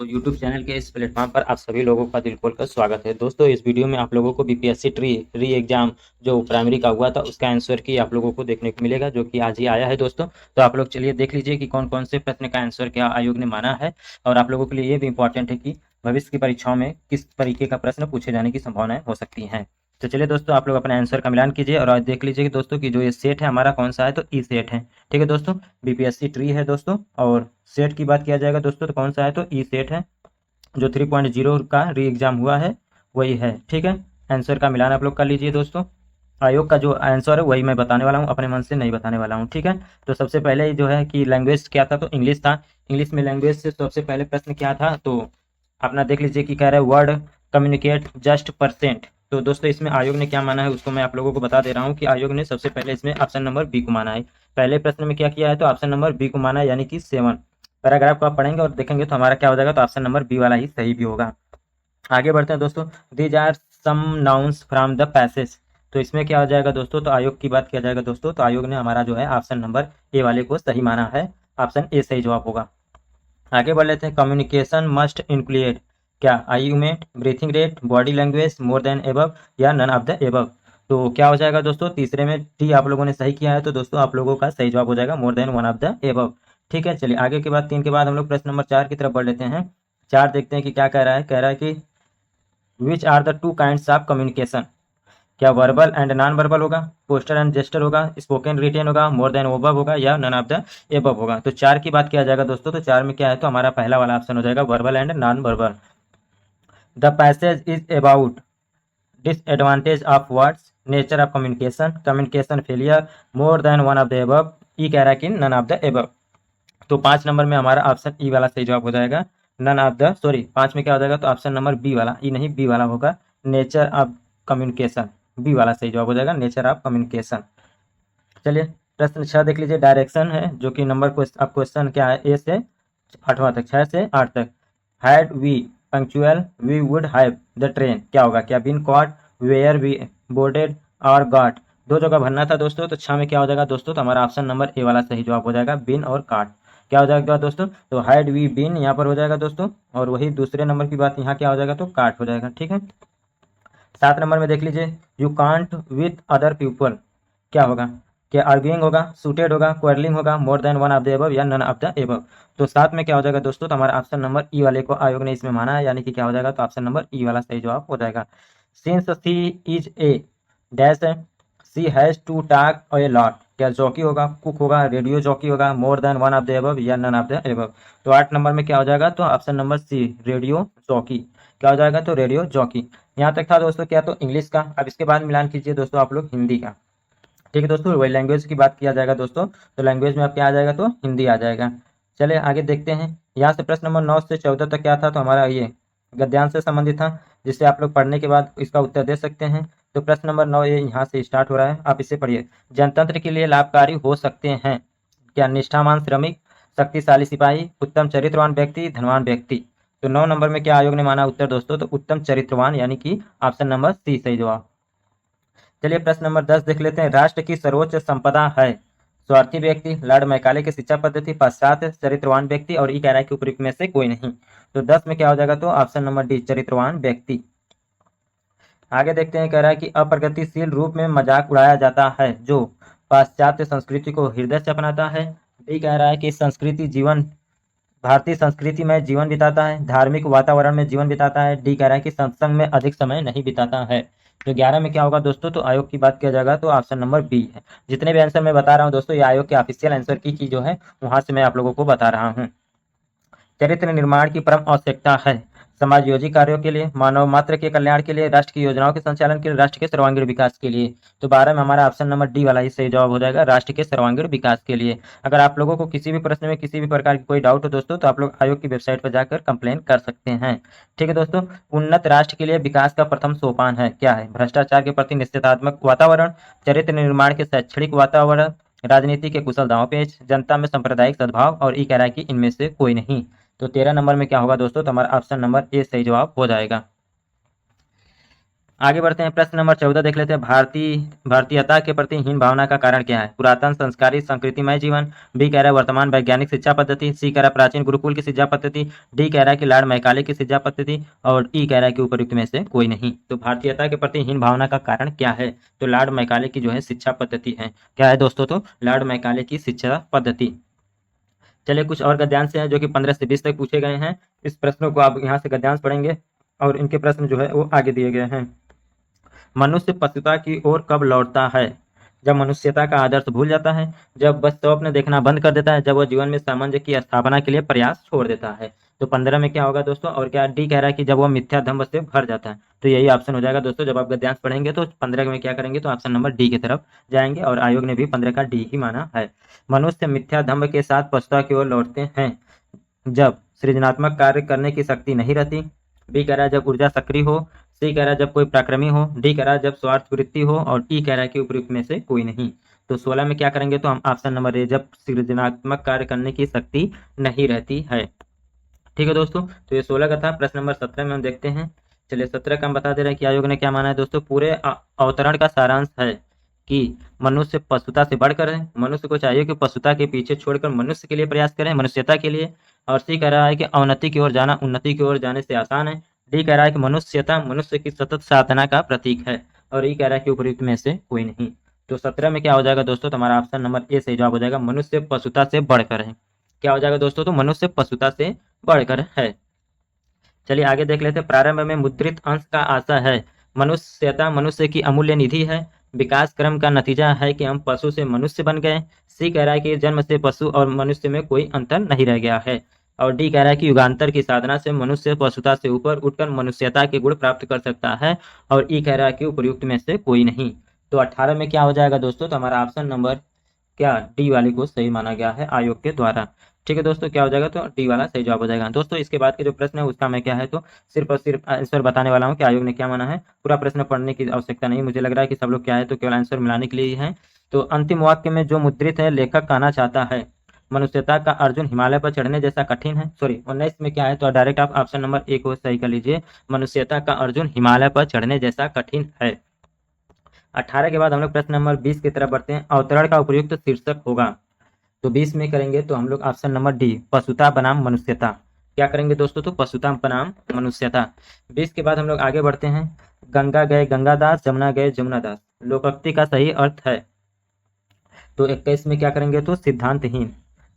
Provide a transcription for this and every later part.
तो YouTube channel के इस प्लेटफॉर्म पर आप सभी लोगों का दिल खोलकर स्वागत है। दोस्तों, इस वीडियो में आप लोगों को बीपीएससी री एग्जाम जो प्राइमरी का हुआ था उसका आंसर की आप लोगों को देखने को मिलेगा, जो कि आज ही आया है दोस्तों। तो आप लोग चलिए देख लीजिए कि कौन कौन से प्रश्न का आंसर क्या आयोग ने माना है। और आप लोगों के लिए ये भी इंपॉर्टेंट है कि भविष्य की परीक्षाओं में किस तरीके का प्रश्न पूछे जाने की संभावनाएं हो सकती हैं। तो चलिए दोस्तों, आप लोग अपने आंसर का मिलान कीजिए और आज देख लीजिए कि दोस्तों की जो ये सेट है हमारा कौन सा है, तो ई सेट है। ठीक है दोस्तों, बीपीएससी ट्री है दोस्तों। और सेट की बात किया जाएगा दोस्तों तो कौन सा है, तो ई सेट है, जो 3.0 का री एग्जाम हुआ है वही है। ठीक है, आंसर का मिलान आप लोग कर लीजिए दोस्तों। आयोग का जो आंसर है वही मैं बताने वाला हूँ, अपने मन से नहीं बताने वाला हूँ। ठीक है, तो सबसे पहले जो है कि लैंग्वेज क्या था, तो इंग्लिश था। इंग्लिश में लैंग्वेज से सबसे पहले प्रश्न क्या था, तो अपना देख लीजिए कि कह रहा है वर्ड कम्युनिकेट जस्ट परसेंट। तो दोस्तों इसमें आयोग ने क्या माना है उसको मैं आप लोगों को बता दे रहा हूँ कि आयोग ने सबसे पहले इसमें ऑप्शन नंबर बी को माना है। पहले प्रश्न में क्या किया है, तो ऑप्शन नंबर बी को माना है, यानी कि 7 पैराग्राफ को आप पढ़ेंगे और देखेंगे तो हमारा क्या हो जाएगा, तो ऑप्शन नंबर बी वाला ही सही भी होगा। आगे बढ़ते हैं दोस्तों। These are some nouns from the passage. तो इसमें क्या हो जाएगा दोस्तों, तो आयोग की बात किया जाएगा दोस्तों, तो आयोग ने हमारा जो है ऑप्शन नंबर ए वाले को सही माना है। ऑप्शन ए सही जवाब होगा। आगे बढ़ लेते हैं। कम्युनिकेशन मस्ट इंक्लूड क्या, eye movement, breathing rate, body language, more than above या नन ऑफ द एबव। तो क्या हो जाएगा दोस्तों, तीसरे में टी आप लोगों ने सही किया है, तो दोस्तों आप लोगों का सही जवाब हो जाएगा मोर than one of the above. ठीक है, चलिए आगे के बाद 3 के बाद हम लोग प्रश्न नंबर 4 की तरफ बढ़ लेते हैं। 4 देखते हैं कि क्या कह रहा है। कह रहा है कि which are the two kinds of communication. क्या वर्बल एंड नॉन वर्बल होगा, पोस्टर एंड जेस्टर होगा, स्पोकन रिटेन होगा, मोर देन ओबव होगा या नन ऑफ द एबव होगा। तो 4 की बात किया जाएगा दोस्तों, तो 4 में क्या है, तो हमारा पहला वाला ऑप्शन हो जाएगा verbal and non verbal. The passage is about disadvantage of words, nature of communication, communication failure, more than one of the above. ई कह रहा है कि नन ऑफ द एबव। तो 5 नंबर में हमारा ऑप्शन ई वाला सही जवाब हो जाएगा। नन ऑफ द, सॉरी 5 में क्या हो जाएगा, तो ऑप्शन नंबर बी वाला, ई नहीं बी वाला होगा, नेचर ऑफ कम्युनिकेशन। बी वाला सही जवाब हो जाएगा, नेचर ऑफ कम्युनिकेशन। चलिए प्रश्न 6 देख लीजिए। डायरेक्शन है, जो कि नंबर अब क्वेश्चन क्या है, ए से 8वां तक, 6 से 8 तक। Had we punctual we would have the train, क्या होगा, क्या been caught, where we boarded और गॉट। दो जगह भरना था दोस्तों, तो 6 में क्या हो जाएगा दोस्तों, तो हमारा ऑप्शन नंबर ए वाला सही जवाब हो जाएगा, बिन और काट। क्या हो जाएगा दोस्तों, तो हैड वी बीन यहाँ पर हो जाएगा दोस्तों, और वही दूसरे नंबर की बात यहाँ क्या हो जाएगा, तो काट हो जाएगा। ठीक है, 7 नंबर में देख लीजिए। You can't with other people, क्या होगा, क्या आर्ग्यूइंग होगा, सूटेड होगा, क्वेरलिंग होगा, more than one of the above या नन ऑफ द एबव। तो 7 में क्या हो जाएगा दोस्तों, तो हमारा ऑप्शन नंबर ई वाले को आयोग ने इसमें माना है, यानी कि क्या हो जाएगा, तो ऑप्शन नंबर ई वाला सही जवाब हो जाएगा। Since she is a dash है, she has to talk a lot, क्या जॉकी होगा, कुक होगा, रेडियो जॉकी होगा, more than one of the above या नन ऑफ द एबव। तो 8 नंबर में क्या हो जाएगा, तो option number C radio jockey. क्या हो जाएगा, तो रेडियो जॉकी। यहाँ तक था दोस्तों क्या, तो इंग्लिश का। अब इसके बाद मिलान कीजिए दोस्तों आप लोग हिंदी का। ठीक है दोस्तों, वही लैंग्वेज की बात किया जाएगा दोस्तों, तो लैंग्वेज में अब क्या आ जाएगा, तो हिंदी आ जाएगा। चलिए आगे देखते हैं। यहाँ से प्रश्न नंबर 9 से 14 तक क्या था, तो हमारा ये गद्यांश से संबंधित था, जिससे आप लोग पढ़ने के बाद इसका उत्तर दे सकते हैं। तो प्रश्न नंबर 9 ये यहाँ से स्टार्ट हो रहा है, आप इसे पढ़िए। जनतंत्र के लिए लाभकारी हो सकते हैं क्या, निष्ठावान श्रमिक, शक्तिशाली सिपाही, उत्तम चरित्रवान व्यक्ति, धनवान व्यक्ति। तो 9 नंबर में क्या आयोग ने माना उत्तर दोस्तों, तो उत्तम चरित्रवान, यानी कि ऑप्शन नंबर सी सही जवाब। चलिए प्रश्न नंबर 10 देख लेते हैं। राष्ट्र की सर्वोच्च संपदा है, स्वार्थी व्यक्ति, लॉर्ड मैकाले की शिक्षा पद्धति, पश्चात चरित्रवान व्यक्ति, और ई कह रहा है कि उपयुक्त में से कोई नहीं। तो 10 में क्या हो जाएगा, तो ऑप्शन नंबर डी चरित्रवान व्यक्ति। आगे देखते हैं, कह रहा है कि अप्रगतिशील रूप में मजाक उड़ाया जाता है जो पाश्चात्य संस्कृति को हृदय से अपनाता है। डी कह रहा है कि संस्कृति जीवन, भारतीय संस्कृति में जीवन बिताता है, धार्मिक वातावरण में जीवन बिताता है। डी कह रहा है कि सत्संग में अधिक समय नहीं बिताता है। तो 11 में क्या होगा दोस्तों, तो आयोग की बात किया जाएगा, तो ऑप्शन नंबर बी है। जितने भी आंसर मैं बता रहा हूँ दोस्तों, ये आयोग के ऑफिशियल आंसर की जो है वहां से मैं आप लोगों को बता रहा हूँ। चरित्र निर्माण की परम आवश्यकता है, समाजयोजी कार्यों के लिए, मानव मात्र के कल्याण के लिए, राष्ट्र की योजनाओं के संचालन के लिए, राष्ट्र के सर्वांगीण विकास के लिए। तो 12 में हमारा ऑप्शन नंबर डी वाला ही सही जवाब हो जाएगा, राष्ट्र के सर्वांगीण विकास के लिए। अगर आप लोगों को किसी भी प्रश्न में किसी भी प्रकार की कोई डाउट हो दोस्तों, तो आप लोग आयोग की वेबसाइट पर जाकर कंप्लेन कर सकते हैं। ठीक है दोस्तों, उन्नत राष्ट्र के लिए विकास का प्रथम सोपान है, क्या है, भ्रष्टाचार के प्रति निश्चितात्मक वातावरण, चरित्र निर्माण के शैक्षणिक वातावरण, राजनीति के कुशल दांवपेच, जनता में सांप्रदायिक सद्भाव, और ई कह रहा है कि इनमें से कोई नहीं। तो 13 नंबर में क्या होगा दोस्तों, तो हमारा ऑप्शन नंबर ए सही जवाब हो जाएगा। आगे बढ़ते हैं, प्रश्न नंबर 14 देख लेते हैं। भारतीयता के प्रति हीन भावना का कारण क्या है? पुरातन संस्कारी संस्कृतिमय जीवन, बी कह रहा है वर्तमान वैज्ञानिक शिक्षा पद्धति, सी कह रहा है प्राचीन गुरुकुल की शिक्षा पद्धति, डी कह रहा है कि लॉर्ड मैकाले की शिक्षा पद्धति, और ई कह रहा है कि उपयुक्त में से कोई नहीं। तो भारतीयता के प्रति हीन भावना का कारण क्या है? तो लॉर्ड मैकाले की जो है शिक्षा पद्धति है। क्या है दोस्तों? तो लॉर्ड मैकाले की शिक्षा पद्धति। चलिए कुछ और गद्यांश हैं जो कि 15 से 20 तक पूछे गए हैं। इस प्रश्नों को आप यहाँ से गद्यांश पढ़ेंगे और इनके प्रश्न जो है वो आगे दिए गए हैं। मनुष्य पशुता की ओर कब लौटता है? जब मनुष्यता का आदर्श भूल जाता है, जब बस स्वप्न देखना बंद कर देता है, जब वह जीवन में सामंजस्य की स्थापना के लिए प्रयास छोड़ देता है। तो 15 में क्या होगा दोस्तों? और क्या डी कह रहा है कि जब वह मिथ्या दम्भ से भर जाता है। तो यही ऑप्शन हो जाएगा दोस्तों। जब आप गद्यांश पढ़ेंगे तो 15 में क्या करेंगे? तो ऑप्शन नंबर डी की तरफ जाएंगे और आयोग ने भी 15 का डी ही माना है। मनुष्य मिथ्या दम्भ के साथ पशुता की ओर लौटते हैं जब सृजनात्मक कार्य करने की शक्ति नहीं रहती, बी कह रहा है जब ऊर्जा सक्रिय हो, सी कह रहा है जब कोई पराक्रमी हो, डी कह रहा है जब स्वार्थ वृत्ति हो, और ई कह रहा है कि उपयुक्त में से कोई नहीं। तो 16 में क्या करेंगे? तो हम ऑप्शन नंबर ए, जब सृजनात्मक कार्य करने की शक्ति नहीं रहती है। ठीक है दोस्तों, तो ये 16 का था। प्रश्न नंबर 17 में हम देखते हैं। चलिए 17 का हम बता दे रहे हैं कि आयोग ने क्या माना है दोस्तों। पूरे अवतरण का सारांश है कि मनुष्य पशुता से बढ़कर है। मनुष्य को चाहिए कि पशुता के पीछे छोड़कर मनुष्य के लिए प्रयास करें, मनुष्यता के लिए। और सी कह रहा है कि अवनति की ओर जाना उन्नति की ओर जाने से आसान है। डी कह रहा है कि मनुष्यता मनुष्य की सतत साधना का प्रतीक है, और ई कह रहा है कि उपयुक्त में से कोई नहीं। तो 17 में क्या हो जाएगा दोस्तों? तो हमारा ऑप्शन नंबर ए सही जवाब हो जाएगा, मनुष्य पशुता से बढ़कर है। क्या हो जाएगा दोस्तों? तो मनुष्य पशुता से बढ़कर है। चलिए आगे देख लेते हैं। प्रारंभ में मुद्रित अंश का आशा है, मनुष्यता मनुष्य की अमूल्य निधि है, विकास क्रम का नतीजा है कि हम पशु से मनुष्य बन गए। सी कह रहा है कि जन्म से पशु और मनुष्य में कोई अंतर नहीं रह गया है। और डी कह रहा है कि युगांतर की साधना से मनुष्य पशुता से ऊपर उठकर मनुष्यता के गुण प्राप्त कर सकता है। और ई कह रहा है कि उपयुक्त में से कोई नहीं। तो 18 में क्या हो जाएगा दोस्तों? तो हमारा ऑप्शन नंबर क्या डी वाले को सही माना गया है आयोग के द्वारा। ठीक है दोस्तों, क्या हो जाएगा? तो डी वाला सही जवाब हो जाएगा। दोस्तों इसके बाद के जो प्रश्न है उसका मैं क्या है तो सिर्फ और सिर्फ आंसर बताने वाला हूँ कि आयोग ने क्या माना है। पूरा प्रश्न पढ़ने की आवश्यकता नहीं, मुझे लग रहा है कि सब लोग क्या है तो केवल आंसर मिलाने के लिए ही है। तो अंतिम वाक्य में जो मुद्रित है, लेखक कहना चाहता है मनुष्यता का अर्जुन हिमालय पर चढ़ने जैसा कठिन है। सॉरी 19 में क्या है तो डायरेक्ट आप ऑप्शन नंबर ए को सही कर लीजिए, मनुष्यता का अर्जुन हिमालय पर चढ़ने जैसा कठिन है। 18 के बाद हम लोग प्रश्न नंबर 20 की तरफ बढ़ते हैं। अवतरण का उपयुक्त शीर्षक होगा। तो 20 में करेंगे तो हम लोग ऑप्शन नंबर डी, पशुता बनाम मनुष्यता। क्या करेंगे दोस्तों? तो पशुता बनाम मनुष्यता। 20 के बाद हम लोग आगे बढ़ते हैं। गंगा गए गंगादास, जमुना गए जमुनादास, लोकोक्ति का सही अर्थ है। तो 21 में क्या करेंगे? तो सिद्धांतहीन।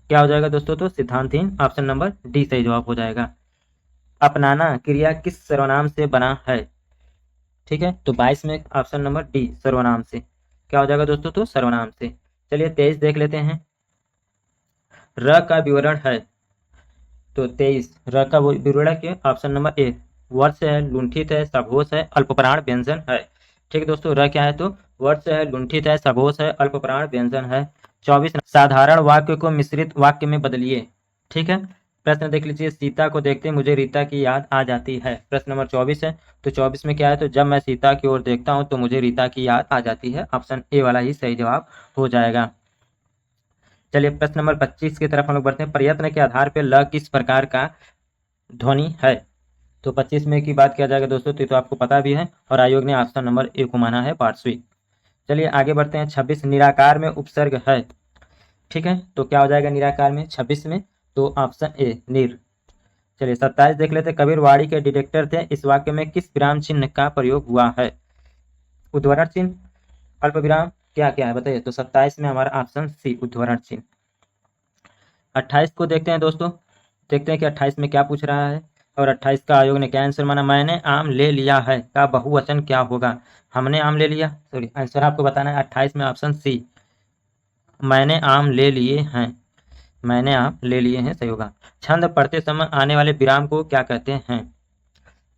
क्या हो जाएगा दोस्तों? तो सिद्धांतहीन। ऑप्शन नंबर डी सही जवाब हो जाएगा। अपनाना क्रिया किस सर्वनाम से बना है? ठीक है, तो 22 में ऑप्शन नंबर डी, सर्वनाम से। क्या हो जाएगा दोस्तों? तो सर्वनाम से। चलिए 23 देख लेते हैं। र का विवरण है। तो 23 र का विवरण के ऑप्शन नंबर ए, वर्ष है, लुंठित है, सघोष है, अल्पप्राण व्यंजन है। ठीक है दोस्तों, र क्या है तो वर्ष है, लुंठित है, सघोष है, अल्पप्राण व्यंजन है। 24 साधारण वाक्य को मिश्रित वाक्य में बदलिए। ठीक है, प्रश्न देख लीजिए। सीता को देखते मुझे रीता की याद आ जाती है। प्रश्न नंबर 24 है। तो 24 में क्या है तो जब मैं सीता की ओर देखता हूं तो मुझे रीता की याद आ जाती है। ऑप्शन ए वाला ही सही जवाब हो जाएगा। चलिए प्रश्न नंबर 25 की तरफ हम लोग बढ़ते हैं। प्रयत्न के आधार पर ल किस प्रकार का ध्वनि है? तो 25 में की बात किया जाएगा दोस्तों, तो आपको पता भी है और आयोग ने ऑप्शन नंबर ए को माना है, पार्श्विक। चलिए आगे बढ़ते हैं। 26 निराकार में उपसर्ग है। ठीक है, तो क्या हो जाएगा निराकार में 26 में? तो ऑप्शन ए, निर। चलिए 27 देख लेते हैं। कबीर वाड़ी के डिटेक्टर थे, इस वाक्य में किस विराम चिन्ह का प्रयोग हुआ है? उद्धरण चिन्ह, अल्प विराम, क्या क्या है बताइए? तो 27 में हमारा ऑप्शन सी, उद्धरण चिन्ह। 28 को देखते हैं दोस्तों, देखते हैं कि 28 में क्या पूछ रहा है और 28 का आयोग ने क्या आंसर माना। मैंने आम ले लिया है का बहुवचन क्या होगा? हमने आम ले लिया, सॉरी आंसर आपको बताना है। 28 में ऑप्शन सी, मैंने आम ले लिए हैं, मैंने आम ले लिए हैं सही होगा। छंद पढ़ते समय आने वाले विराम को क्या कहते हैं?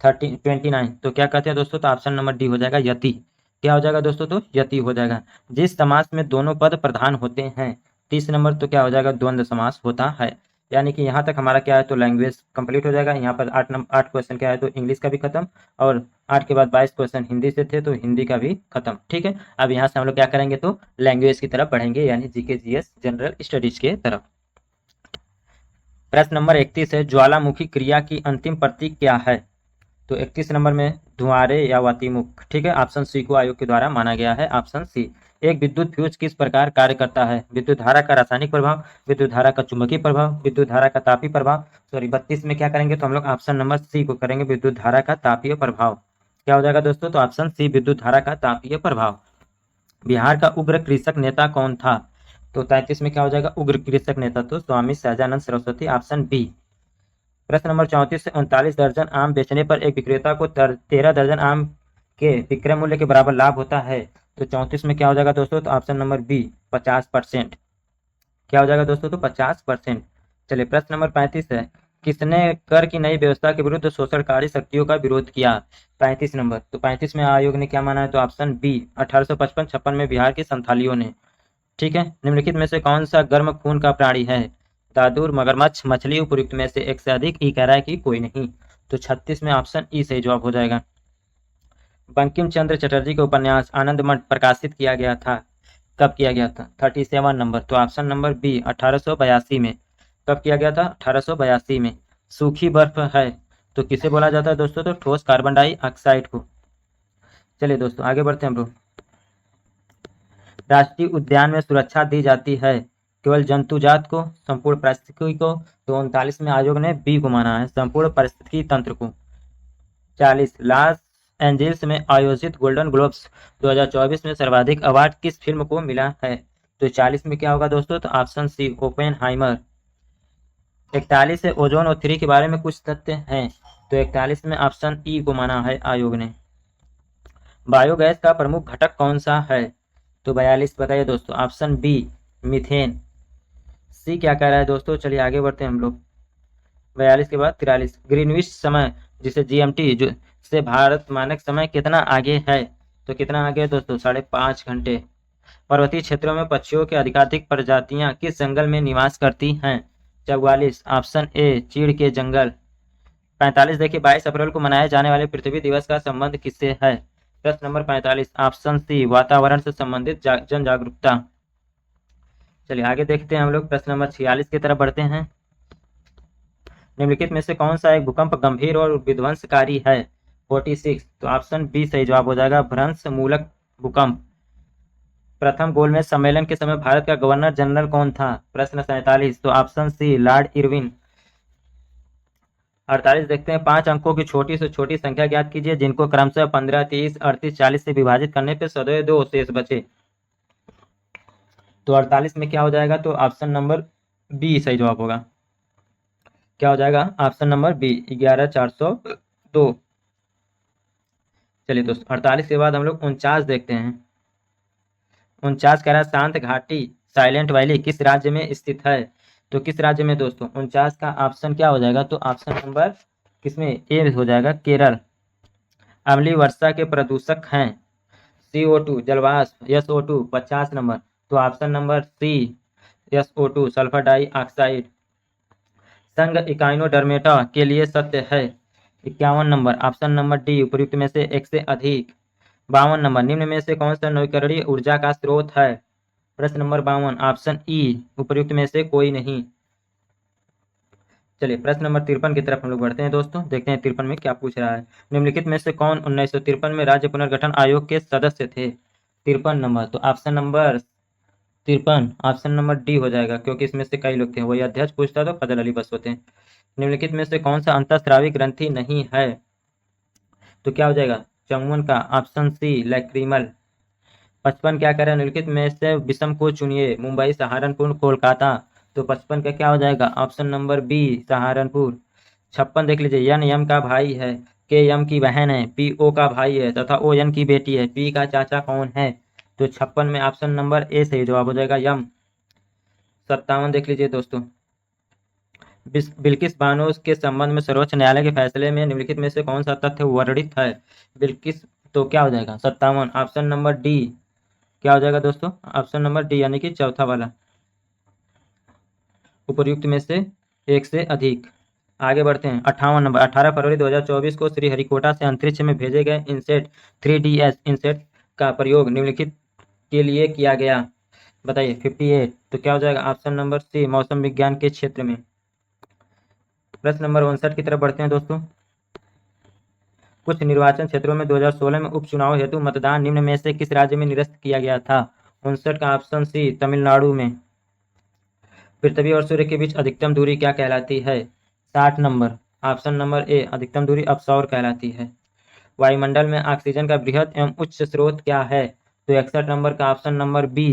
29 तो क्या कहते हैं दोस्तों? तो ऑप्शन नंबर डी हो जाएगा, यति। क्या हो जाएगा दोस्तों? तो यति हो जाएगा। जिस समास में दोनों पद प्रधान होते हैं, 30 नंबर तो क्या हो जाएगा? द्वंद्व समास होता है। यानी कि यहाँ तक हमारा क्या है तो लैंग्वेज कंप्लीट हो जाएगा। यहाँ पर 8 क्वेश्चन क्या है तो इंग्लिश का भी खत्म, और 8 के बाद 22 क्वेश्चन हिंदी से थे तो हिंदी का भी खत्म। ठीक है, अब यहाँ से हम लोग क्या करेंगे तो लैंग्वेज की तरफ बढ़ेंगे, यानी जीके जीएस जनरल स्टडीज के तरफ। प्रश्न नंबर 31 है। ज्वालामुखी क्रिया की अंतिम प्रतीक क्या है? तो 31 नंबर में धुआरे या वातिमुख, ठीक है। ऑप्शन सी को आयोग के द्वारा माना गया है, ऑप्शन सी। एक विद्युत फ्यूज किस प्रकार कार्य करता है? विद्युत धारा का रासायनिक प्रभाव, विद्युत धारा का चुंबकीय प्रभाव, विद्युत धारा का तापीय प्रभाव। सॉरी 32 में क्या करेंगे तो हम लोग ऑप्शन नंबर सी को करेंगे, विद्युत धारा का तापीय प्रभाव। क्या हो जाएगा दोस्तों? तो ऑप्शन सी विद्युत धारा का तापीय प्रभाव। बिहार का उग्र कृषक नेता कौन था? तो 33 में क्या हो जाएगा? उग्र कृषक नेता तो स्वामी सहजानंद सरस्वती, ऑप्शन बी। प्रश्न नंबर 34 से 39, दर्जन आम बेचने पर एक विक्रेता को 13 दर्जन आम के विक्रय मूल्य के बराबर लाभ होता है। तो 34 में क्या हो जाएगा दोस्तों? तो ऑप्शन नंबर बी 50%। क्या हो जाएगा दोस्तों? तो 50%। चलिए प्रश्न नंबर 35 है, किसने कर की नई व्यवस्था के विरुद्ध शोषणकारी शक्तियों का विरोध किया? 35 नंबर। तो 35 में आयोग ने क्या माना है? तो ऑप्शन बी 1855-56 में बिहार के संथालियों ने, ठीक है। निम्नलिखित में से कौन सा गर्म खून का प्राणी है? दादुर, मगरमच्छ, मछली। उपयुक्त में से एक से अधिक। ई कह रहा है कि कोई नहीं। तो 36 में ऑप्शन ई सही जवाब हो जाएगा। बंकिम चंद्र चटर्जी का उपन्यास आनंद मठ प्रकाशित किया गया था, कब किया गया था? 37 नंबर। तो ऑप्शन नंबर बी 1882 में। कब किया गया था? 1882 में। सूखी बर्फ है तो किसे बोला जाता है दोस्तों? तो ठोस कार्बन डाइऑक्साइड को। चलिए दोस्तों आगे बढ़ते हैं हम लोग। राष्ट्रीय उद्यान में सुरक्षा दी जाती है केवल जंतुजात को, संपूर्ण पारिस्थितिकी को। तो 39 में आयोग ने बी को माना है, संपूर्ण पारिस्थितिकी तंत्र को। 40, लॉस एंजिल्स में आयोजित गोल्डन ग्लोब्स 2024 में सर्वाधिक अवार्ड किस फिल्म को मिला है? तो 40 में क्या होगा दोस्तों? तो ऑप्शन सी ओपेनहाइमर। 41 है, ओजोन और थ्री के बारे में कुछ तथ्य हैं। तो 41 में ऑप्शन ई को माना है आयोग ने। बायोगैस का प्रमुख घटक कौन सा है? तो 42 बताइए दोस्तों। Option B methane. सी क्या कह रहा है दोस्तों? चलिए आगे बढ़ते हैं हम लोग। 42 के बाद 43, ग्रीनविच समय जिसे जीएमटी जो से भारत मानक समय कितना आगे है? तो कितना आगे है दोस्तों? 5.5 घंटे। पर्वतीय क्षेत्रों में पक्षियों की अधिकाधिक प्रजातियां किस जंगल में निवास करती हैं? 44, ऑप्शन ए चीड़ के जंगल। 45 देखिए, 22 अप्रैल को मनाए जाने वाले पृथ्वी दिवस का संबंध किससे है? प्रश्न नंबर 45, ऑप्शन सी वातावरण से संबंधित जन जागरूकता। चलिए आगे देखते हैं हम लोग। प्रश्न नंबर 46 की तरफ बढ़ते हैं। निम्नलिखित में से कौन सा एक भूकंप गंभीर और विध्वंसकारी है? 46, तो ऑप्शन बी सही जवाब हो जाएगा, भ्रंश मूलक भूकंप। प्रथम गोलमेज सम्मेलन के समय भारत का गवर्नर जनरल कौन था? प्रश्न 47, तो ऑप्शन सी लॉर्ड इरविन। 48 देखते हैं, 5 अंकों की छोटी से छोटी संख्या ज्ञात कीजिए जिनको क्रमशः 15, 30, 38, 40 से विभाजित करने पर सदैव 2 शेष बचे। तो 48 में क्या हो जाएगा? तो ऑप्शन नंबर बी सही जवाब होगा। क्या हो जाएगा? Option number B 11402। चलिए दोस्तों 48 के बाद हम लोग 49 देखते हैं। 49 कह रहा है, शांत घाटी साइलेंट वैली किस राज्य में स्थित है? तो किस राज्य में दोस्तों? 49 का ऑप्शन क्या हो जाएगा? तो ऑप्शन नंबर किसमें? ए हो जाएगा, केरल। अम्लीय वर्षा के प्रदूषक हैं CO2 जलवाष्प, SO2 50 नंबर। तो option number C SO2 sulphur dioxide. संघ इकाइनोडर्मेटा के लिए सत्य है 51 नंबर। ऑप्शन नंबर डी उपयुक्त में से एक से अधिक। 52 नंबर, निम्न में से कौन सा नवीकरणीय ऊर्जा का स्रोत है? प्रश्न नंबर 52, ऑप्शन ई उपयुक्त में से कोई नहीं। चलिए प्रश्न नंबर 53 की तरफ हम लोग बढ़ते हैं दोस्तों, देखते हैं 53 में क्या पूछ रहा है। निम्नलिखित में से कौन 1953 में राज्य पुनर्गठन आयोग के सदस्य थे? 53 नंबर। तो option number 53 option number D हो जाएगा, क्योंकि इसमें से कई लोग थे। वही अध्यक्ष पूछता तो फजल अली बस होते हैं। निम्नलिखित में से कौन सा अंतःस्रावी ग्रंथि नहीं है? तो क्या हो जाएगा? चौवन का ऑप्शन सी लैक्रीमल। 55 क्या कह रहा है? निम्नलिखित में से विषम को चुनिए, मुंबई, सहारनपुर, कोलकाता। तो 55 का क्या हो जाएगा? Option number B Saharanpur. 56 देख लीजिए, एन यम का भाई है, के यम की बहन है, पी ओ का भाई है तथा ओ एन की बेटी है, पी का चाचा कौन है? तो 56 में ऑप्शन नंबर ए सही जवाब हो जाएगा, यम। 57 देख लीजिए दोस्तों, बिल्किस बानो के संबंध में सर्वोच्च न्यायालय के फैसले में निम्नलिखित में से कौन सा तथ्य वर्णित है? बिल्किस, तो क्या हो जाएगा? 57 ऑप्शन नंबर डी। क्या हो जाएगा दोस्तों? ऑप्शन नंबर डी यानी कि चौथा वाला, उपयुक्त में से एक से अधिक। आगे बढ़ते हैं 58 नंबर, 18 फरवरी 2024 को श्रीहरिकोटा से अंतरिक्ष में भेजे गए इनसेट 3DS इनसेट का प्रयोग निम्नलिखित के लिए किया गया, बताइए। 58, तो क्या हो जाएगा? ऑप्शन नंबर सी मौसम विज्ञान के क्षेत्र में। प्रश्न नंबर 59 की तरफ बढ़ते हैं दोस्तों। कुछ निर्वाचन क्षेत्रों में 2016 में उपचुनाव हेतु मतदान निम्न में से किस राज्य में निरस्त किया गया था? 59 का ऑप्शन सी तमिलनाडु में। पृथ्वी और सूर्य के बीच अधिकतम दूरी क्या कहलाती है? 60 नंबर। ऑप्शन नंबर ए अधिकतम दूरी अपसौर कहलाती है। वायुमंडल में ऑक्सीजन का बृहद एवं उच्च स्रोत क्या है? तो 61 नंबर का ऑप्शन नंबर बी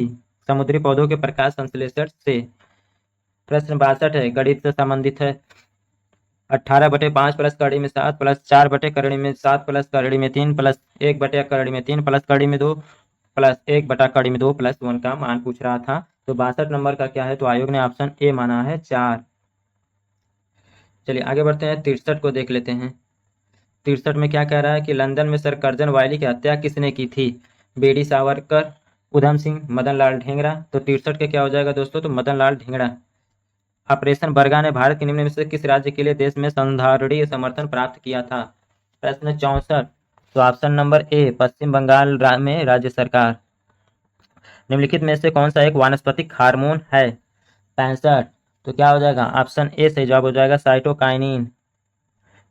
समुद्री पौधों के प्रकाश संश्लेषण से। प्रश्न 62 है, गणित से संबंधित है। 18/5 प्लस कड़ी में 7 प्लस 4/कड़ी में 7 प्लस कड़ी में 3 प्लस 1/कड़ी में 3 प्लस कड़ी में 2 प्लस 1/कड़ी में 2 प्लस 1 का मान पूछ रहा था। तो 62 नंबर का क्या है? तो आयोग ने ऑप्शन ए माना है 4। चलिए आगे बढ़ते हैं, 63 को देख लेते हैं। 63 में क्या कह रहा है कि लंदन में सर कर्जन वायली की हत्या किसने की थी? बेडी सावरकर, उधम सिंह, मदन लाल ढींगरा। तो 63 के क्या हो जाएगा दोस्तों? तो मदन लाल ढींगरा। ऑपरेशन बरगा ने भारत के निम्न में से किस राज्य के लिए देश में संधारणीय समर्थन प्राप्त किया था? प्रश्न 64। तो ऑप्शन नंबर ए पश्चिम बंगाल में राज्य सरकार। निम्नलिखित में से कौन सा एक वानस्पतिक हार्मोन है? 65। तो क्या हो जाएगा? ऑप्शन ए सही जवाब हो जाएगा साइटोकाइनिन।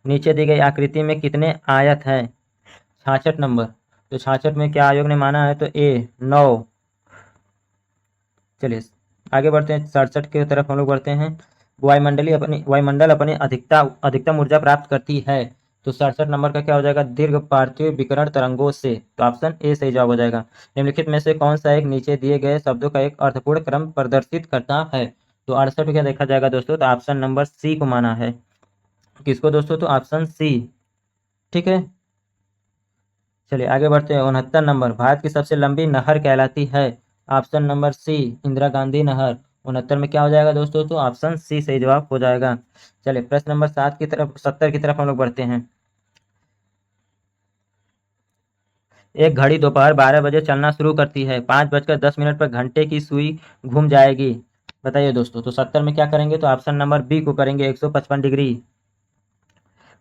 नीचे दी गई आकृति में कितने आयत हैं? 66 नंबर। तो 66 में क्या आयोग ने माना है? तो ए 9। चलिए आगे बढ़ते हैं, 67 की तरफ हम लोग बढ़ते हैं। वायुमंडल अपनी अधिकतम ऊर्जा प्राप्त करती है। तो 67 नंबर का क्या हो जाएगा? दीर्घ पार्थिव विकिरण तरंगों से। तो ऑप्शन ए सही जवाब हो जाएगा। निम्नलिखित में से कौन सा एक नीचे दिए गए शब्दों का एक अर्थपूर्ण क्रम प्रदर्शित करता है? तो 68 क्या देखा जाएगा दोस्तों? तो ऑप्शन नंबर सी को माना है। किसको दोस्तों? तो ऑप्शन सी। ठीक है, चलिए आगे बढ़ते हैं। 69 नंबर, भारत की सबसे लंबी नहर कहलाती है? Option number C Indira Gandhi नहर। 69 में क्या हो जाएगा दोस्तों? तो ऑप्शन सी सही जवाब हो जाएगा। चलिए प्रश्न नंबर 70 की तरफ हम लोग बढ़ते हैं। एक घड़ी दोपहर 12 बजे चलना शुरू करती है, 5:10 पर घंटे की सुई घूम जाएगी। बताइए दोस्तों। तो 70 में क्या करेंगे? तो ऑप्शन नंबर बी को करेंगे, 155 डिग्री।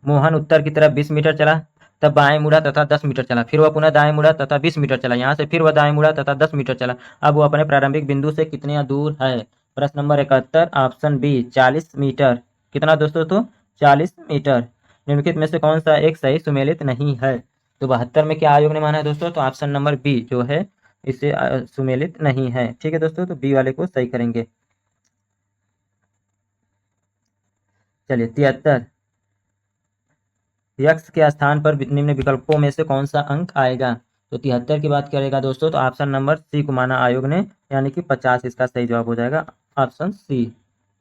मोहन उत्तर की तरफ 20 मीटर चला, तब बाएं मुड़ा तथा 10 मीटर चला, फिर वह पुनः दाएं मुड़ा तथा 20 मीटर चला, यहाँ से फिर वह दाएं मुड़ा तथा 10 मीटर चला। अब वो अपने प्रारंभिक बिंदु से कितने दूर है? प्रश्न नंबर 71, ऑप्शन बी 40 मीटर। कितना दोस्तों? तो 40 मीटर। निम्नलिखित में से कौन सा एक सही सुमेलित नहीं है? तो 72 में क्या आयोग ने माना है दोस्तों? तो ऑप्शन नंबर बी जो है इसे सुमेलित नहीं है। ठीक है दोस्तों, तो बी वाले को सही करेंगे। चलिए 73, यक्स के स्थान पर निम्न विकल्पों में से कौन सा अंक आएगा? तो 73 की बात करेगा दोस्तों, तो ऑप्शन नंबर सी को माना आयोग ने, यानी कि 50 इसका सही जवाब हो जाएगा, ऑप्शन सी।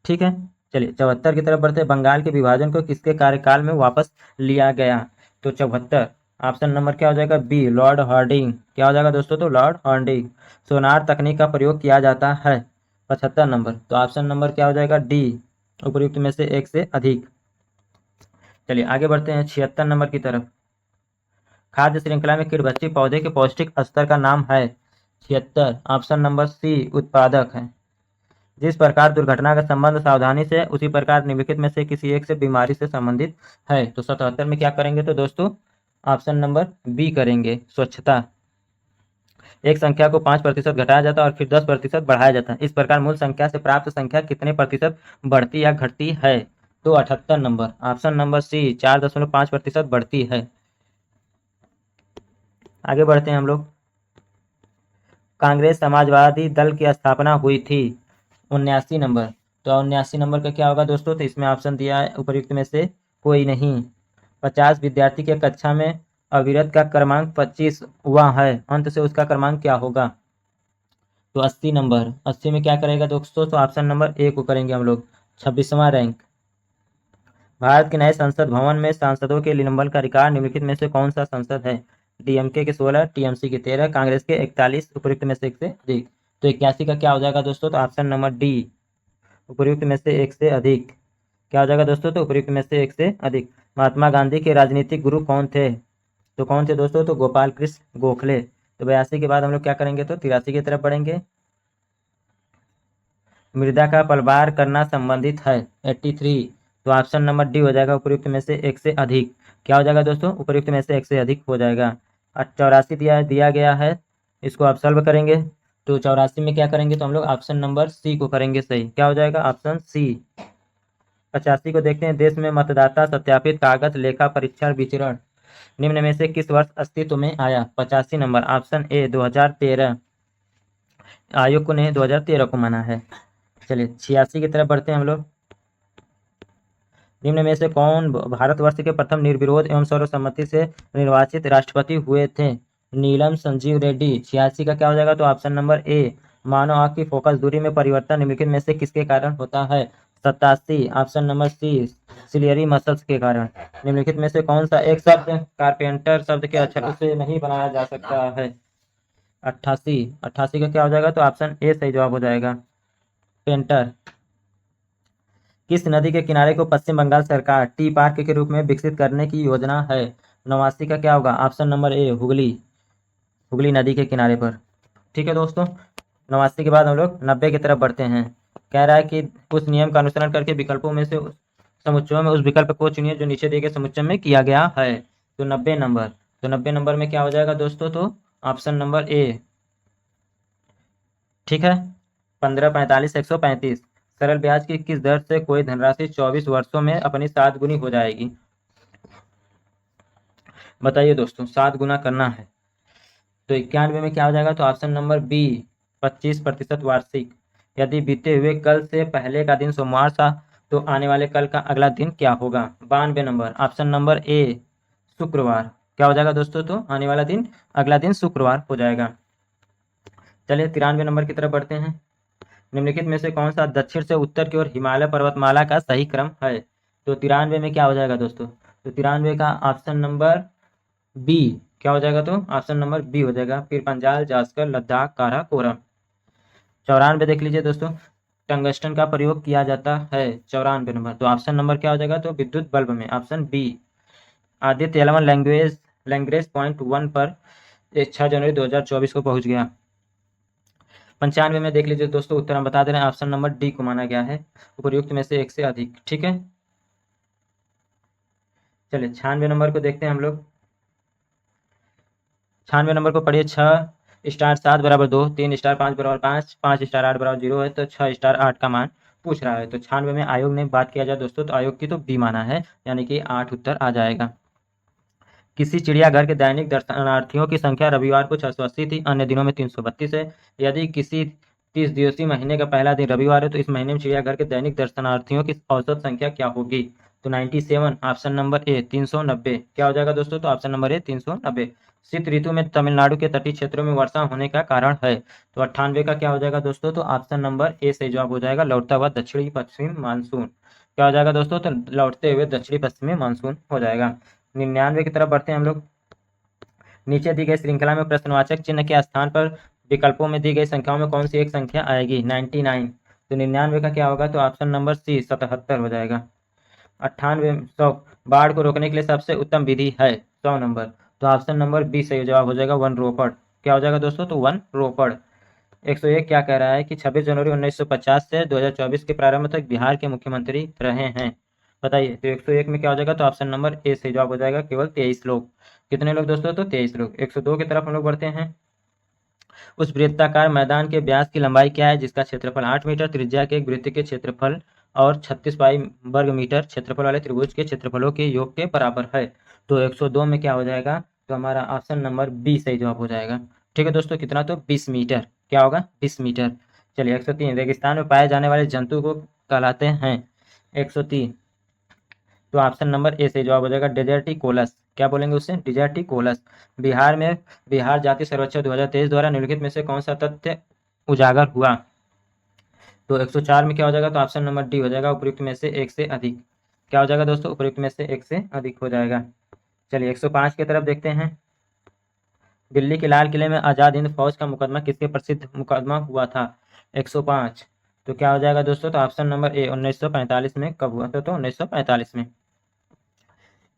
ठीक है, चलिए 74 की तरफ बढ़ते हैं। बंगाल के विभाजन को किसके कार्यकाल में वापस लिया गया? तो 74 ऑप्शन नंबर क्या हो जाएगा? B Lord Hardinge. क्या हो जाएगा दोस्तों? तो लॉर्ड हार्डिंग। सोनार तकनीक का प्रयोग किया जाता है। 75 नंबर। तो ऑप्शन नंबर क्या हो जाएगा? डी उपयुक्त में से एक से अधिक। चलिए आगे बढ़ते हैं 76 नंबर की तरफ। खाद्य श्रृंखला में कीटभक्षी पौधे के पौष्टिक स्तर का नाम है? 76 ऑप्शन नंबर सी उत्पादक है। जिस प्रकार दुर्घटना का संबंध सावधानी से, उसी प्रकार निम्नलिखित में से किसी एक से बीमारी से संबंधित है। तो 77 में क्या करेंगे? तो दोस्तों ऑप्शन नंबर बी करेंगे, स्वच्छता। एक संख्या को 5% घटाया जाता है और फिर 10% बढ़ाया जाता है, इस प्रकार मूल संख्या से प्राप्त संख्या कितने प्रतिशत बढ़ती या घटती है? तो 78 नंबर, ऑप्शन नंबर सी 4.5% बढ़ती है। आगे बढ़ते हैं हम लोग। कांग्रेस समाजवादी दल की स्थापना हुई थी? 79 नंबर। तो 79 नंबर का क्या होगा दोस्तों? तो इसमें ऑप्शन दिया है उपयुक्त में से कोई नहीं। 50 विद्यार्थी के कक्षा में अविरत का क्रमांक 25 हुआ है, अंत से उसका क्रमांक क्या होगा? तो 80 नंबर। 80 में क्या करेगा दोस्तों? तो ऑप्शन नंबर ए को करेंगे हम लोग, 26वां रैंक। भारत के नए संसद भवन में सांसदों के निलंबन का रिकॉर्ड निम्नलिखित में से कौन सा संसद है? डीएमके के 16, टीएमसी के 13, कांग्रेस के 41, उपयुक्त में से एक से अधिक। तो 81 का क्या हो जाएगा दोस्तों? तो ऑप्शन नंबर डी उपयुक्त में से एक से अधिक। क्या हो जाएगा दोस्तों? तो उपयुक्त में से एक से अधिक। महात्मा गांधी के राजनीतिक गुरु कौन थे? तो कौन थे दोस्तों? तो गोपाल कृष्ण गोखले। तो 82 के बाद हम लोग क्या करेंगे? तो 83 की तरफ बढ़ेंगे। मृदा का पलवार करना संबंधित है, 83। तो ऑप्शन नंबर डी हो जाएगा, उपयुक्त में से एक से अधिक। क्या हो जाएगा दोस्तों? उपयुक्त में से एक से अधिक हो जाएगा। 84 दिया गया है, इसको आप सॉल्व करेंगे। तो 84 में क्या करेंगे? तो हम लोग ऑप्शन नंबर सी को करेंगे सही। क्या हो जाएगा? Option C. 85 को देखते हैं। देश में मतदाता सत्यापित कागज लेखा परीक्षण वितरण निम्न में से किस वर्ष अस्तित्व में आया? 85 नंबर, ऑप्शन ए 2013, आयोग ने 2013 को माना है। चलिए 86 की तरफ बढ़ते हैं हम लोग। निम्न में से कौन भारतवर्ष के प्रथम निर्विरोध एवं सर्वसम्मति से निर्वाचित राष्ट्रपति हुए थे? नीलम संजीव रेड्डी। 86 का क्या हो जाएगा? तो ऑप्शन नंबर ए, मानव आंख की फोकस दूरी में परिवर्तन निम्नलिखित में से किसके कारण होता है? 87, option number C, ciliary muscles के कारण। निम्नलिखित में से कौन सा एक शब्द कारपेंटर शब्द के अक्षर से नहीं बनाया जा सकता है? 88 का क्या हो जाएगा? तो ऑप्शन ए सही जवाब हो जाएगा, पेंटर। किस नदी के किनारे को पश्चिम बंगाल सरकार टी पार्क के रूप में विकसित करने की योजना है? 89 का क्या होगा? ऑप्शन नंबर ए, हुगली, हुगली नदी के किनारे पर। ठीक है दोस्तों, 89 के बाद हम लोग 90 की तरफ बढ़ते हैं। कह रहा है कि उस नियम का अनुसरण करके विकल्पों में से समुच्चयों में उस विकल्प को चुनिए जो नीचे दिए गए समुच्चय में किया गया है। तो 90 नंबर, तो 90 नंबर में क्या हो जाएगा दोस्तों? तो ऑप्शन नंबर ए, ठीक है, 15, 45, 135। सरल ब्याज की किस दर से कोई धनराशि 24 वर्षों में अपनी 7 गुनी हो जाएगी? बताइए दोस्तों, 7 गुना करना है तो 91 में क्या हो जाएगा? तो ऑप्शन नंबर बी, 25% वार्षिक। यदि बीते हुए कल से पहले का दिन सोमवार था तो आने वाले कल का अगला दिन क्या होगा? 92 नंबर, ऑप्शन नंबर ए, शुक्रवार। क्या हो जाएगा दोस्तों? तो आने वाला दिन, अगला दिन शुक्रवार हो जाएगा। चलिए 93 नंबर की तरफ बढ़ते हैं। निम्नलिखित में से कौन सा दक्षिण से उत्तर की ओर हिमालय पर्वतमाला का सही क्रम है? तो 93 में क्या हो जाएगा दोस्तों? तो 93 का ऑप्शन नंबर बी, क्या हो जाएगा? तो ऑप्शन नंबर बी हो जाएगा, फिर पंजाल, जास्कर, लद्दाख, काराकोरम। 94 देख लीजिए दोस्तों, टंगस्टन का प्रयोग किया जाता है। 94 नंबर, तो ऑप्शन नंबर क्या हो जाएगा? तो विद्युत बल्ब में, option B. Aditya 11 language point 1 पर 6 जनवरी 2024 को पहुंच गया। 95 में देख लीजिए दोस्तों, उत्तर हम बता दे रहे हैं, ऑप्शन नंबर डी को माना गया है, उपयुक्त में से एक से अधिक। ठीक है, चलिए 96 नंबर को देखते हैं हम लोग। 96 नंबर को पढ़िए। 6 स्टार 7 बराबर 2, 3 स्टार 5 बराबर 5, 5 स्टार 8 बराबर 0 है, तो 6 स्टार 8 का मान पूछ रहा है। तो 96 में आयोग ने बात किया जाए दोस्तों, तो आयोग की तो बी माना है, यानी कि 8 उत्तर आ जाएगा। किसी चिड़ियाघर के दैनिक दर्शनार्थियों की संख्या रविवार को 680 थी, अन्य दिनों में 332 है। यदि किसी 30 दिवसीय महीने का पहला दिन रविवार है तो इस महीने में चिड़ियाघर के दैनिक दर्शनार्थियों की औसत संख्या क्या होगी? तो 97, ऑप्शन नंबर ए, 390। क्या हो जाएगा दोस्तों? तो ऑप्शन नंबर ए, 390। शीत ऋतु में तमिलनाडु के तटीय क्षेत्रों में वर्षा होने का कारण है? तो 98 का क्या हो जाएगा दोस्तों? तो ऑप्शन नंबर ए सही जवाब हो जाएगा, लौटता हुआ दक्षिणी पश्चिमी मानसून। क्या हो जाएगा दोस्तों? तो लौटते हुए दक्षिणी पश्चिमी मानसून हो जाएगा। 99 की तरफ बढ़ते हैं हम लोग। नीचे दी गई श्रृंखला में प्रश्नवाचक चिन्ह के स्थान पर विकल्पों में दी गई संख्याओं में कौन सी एक संख्या आएगी? 99, तो 99 का क्या होगा? तो ऑप्शन नंबर सी, 77 हो जाएगा। 98, 100, बाढ़ को रोकने के लिए सबसे उत्तम विधि है? 100 नंबर, तो ऑप्शन नंबर बी सही जवाब हो जाएगा, वन रोपड़। क्या हो जाएगा दोस्तों? तो वन रोपड़। 101 क्या कह रहा है कि 26 जनवरी 1950 से 2024 के प्रारंभ तक बिहार के मुख्यमंत्री रहे हैं? बताइए। तो 101 में क्या हो जाएगा? तो ऑप्शन नंबर ए सही जवाब हो जाएगा, केवल 23 लोग। कितने लोग दोस्तों? तो 23 लोग। 102 की तरफ हम लोग बढ़ते हैं। उस वृत्ताकार मैदान के व्यास की लंबाई क्या है जिसका क्षेत्रफल 8 मीटर, त्रिज्या के एक वृत्त के क्षेत्रफल और 36 पाई वर्ग मीटर क्षेत्रफल वाले त्रिभुज के क्षेत्रफलों के योग के बराबर है? तो 102 में क्या हो जाएगा? तो हमारा ऑप्शन नंबर बी सही जवाब हो जाएगा। ठीक है दोस्तों, कितना? तो 20 मीटर। क्या होगा? 20 मीटर। चलिए 103, रेगिस्तान में पाए जाने वाले जंतु को कहलाते हैं? 103, तो ऑप्शन नंबर ए से जवाब हो जाएगा, डेजर्टिकोलस। क्या बोलेंगे उससे? डेजर्टिकोलस। बिहार में बिहार जाति सर्वेक्षण 2023 द्वारा निम्नलिखित में से कौन सा तथ्य उजागर हुआ? तो 104 में क्या हो जाएगा? तो ऑप्शन नंबर डी हो जाएगा, उपयुक्त में से एक से अधिक। क्या हो जाएगा दोस्तों? उपयुक्त में से एक से अधिक हो जाएगा। चलिए 105 की तरफ देखते हैं। दिल्ली के लाल किले में आजाद हिंद फौज का मुकदमा किसके प्रसिद्ध मुकदमा हुआ था? 105, तो क्या हो जाएगा दोस्तों? तो ऑप्शन नंबर ए, 1945 में। कब हुआ था? तो 1945 में।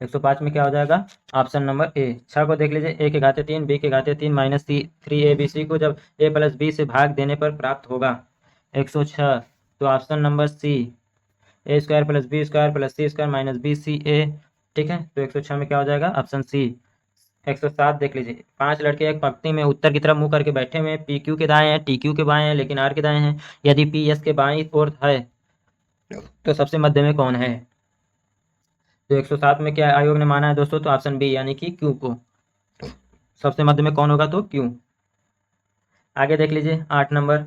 105 में क्या हो जाएगा? ऑप्शन नंबर ए। 6 को देख लीजिए, ए के घाते 3, बी के घाते 3 माइनस 3 को जब ए प्लस बी से भाग देने पर प्राप्त होगा? 106, तो option number C, A square plus B square plus C square minus B C A. ठीक है, तो 106 में क्या हो जाएगा? Option C. 107 देख लीजिए, 5 लड़के एक पंक्ति में उत्तर की तरफ मुंह करके बैठे हुए हैं, पी क्यू के दाएं हैं, टी क्यू के बाएं हैं, लेकिन आर के दाएं हैं। यदि पी एस के बाईं ओर है तो सबसे मध्य में कौन है? तो 107 में क्या आयोग ने माना है दोस्तों? तो ऑप्शन बी यानी कि क्यू को। सबसे मध्य में कौन होगा? तो क्यू। आगे देख लीजिए 8 नंबर। कह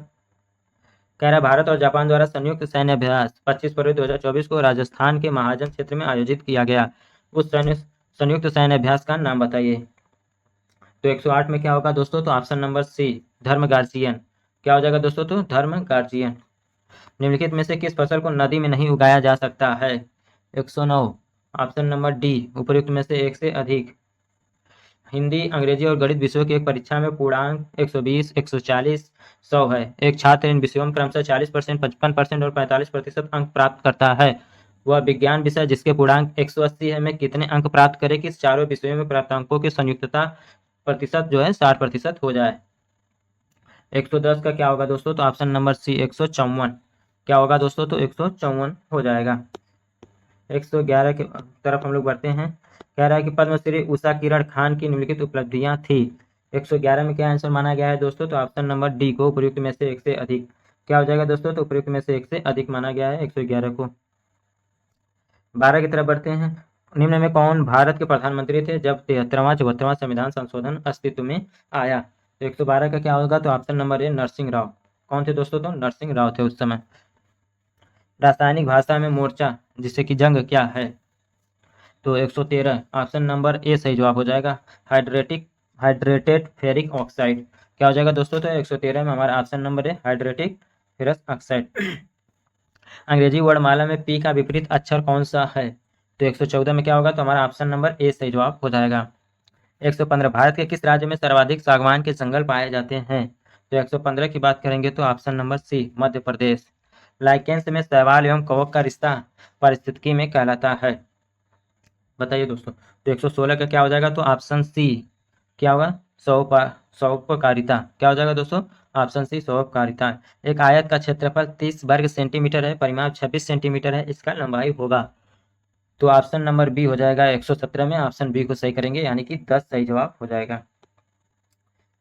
रहा है भारत और जापान द्वारा संयुक्त सैन्य अभ्यास 25 फरवरी 2024 को राजस्थान के महाजन क्षेत्र में आयोजित किया गया। उस संयुक्त सैन्य अभ्यास का नाम बताइए। तो 108 में क्या होगा दोस्तों? तो ऑप्शन नंबर सी, धर्म गार्जियन। क्या हो जाएगा दोस्तों? तो धर्म गार्जियन। निम्नलिखित में से किस फसल को नदी में नहीं उगाया जा सकता है? 109, ऑप्शन नंबर डी, उपयुक्त में से एक से अधिक। हिंदी, अंग्रेजी और गणित विषयों की एक परीक्षा में पूर्णांक 120, 140, 100 है। एक छात्र इन विषयों में क्रमशः 40%, 55% और 45% अंक प्राप्त करता है। वह विज्ञान विषय जिसके पूर्णांक 180 है में कितने अंक प्राप्त करे कि चारों विषयों में प्राप्तांकों की संयुक्तता प्रतिशत जो है 60% हो जाए? 110 का क्या होगा दोस्तों? तो ऑप्शन नंबर सी, 154। क्या होगा दोस्तों? तो 154 हो जाएगा। 111 की तरफ हम लोग बढ़ते हैं। कह रहा है कि पद्मश्री उषा किरण खान की निम्नलिखित उपलब्धियां थी। 111 में क्या आंसर माना गया है दोस्तों? तो ऑप्शन नंबर डी को, उपयुक्त में से एक से अधिक। क्या हो जाएगा दोस्तों? तो उपयुक्त में से एक से अधिक माना गया है 111 को। 12 की तरफ बढ़ते हैं। निम्न में कौन भारत के प्रधानमंत्री थे जब 73वां 74वां संविधान संशोधन अस्तित्व में आया? तो 112 का क्या होगा? तो option number A, Narasimha Rao. कौन थे दोस्तों? तो नरसिंह राव थे उस समय। रासायनिक भाषा में मोर्चा जिससे कि जंग क्या है? तो 113, ऑप्शन नंबर ए सही जवाब हो जाएगा, हाइड्रेटेड फेरिक ऑक्साइड। क्या हो जाएगा दोस्तों? तो 113 में हमारा ऑप्शन नंबर है हाइड्रेटिक फेरस ऑक्साइड। अंग्रेजी वर्णमाला में पी का विपरीत अक्षर कौन सा है? तो 114 में क्या होगा? तो हमारा ऑप्शन नंबर ए सही जवाब हो जाएगा। 115, भारत के किस राज्य में सर्वाधिक सागवान के जंगल पाए जाते हैं? तो 115 की बात करेंगे तो ऑप्शन नंबर सी, मध्य प्रदेश। लाइकेंस में शैवाल एवं कवक का रिश्ता पारिस्थितिकी में कहलाता है? बताइए दोस्तों। तो 116 का क्या हो जाएगा? तो ऑप्शन सी, क्या होगा? सौपकारिता। क्या हो जाएगा दोस्तों? ऑप्शन सी, सौपकारिता। एक आयत का क्षेत्रफल 30 वर्ग सेंटीमीटर है, परिमाप 26 सेंटीमीटर है, इसका लंबाई होगा? तो ऑप्शन नंबर बी हो जाएगा 117 में, ऑप्शन बी को सही करेंगे यानी कि 10 सही जवाब हो जाएगा।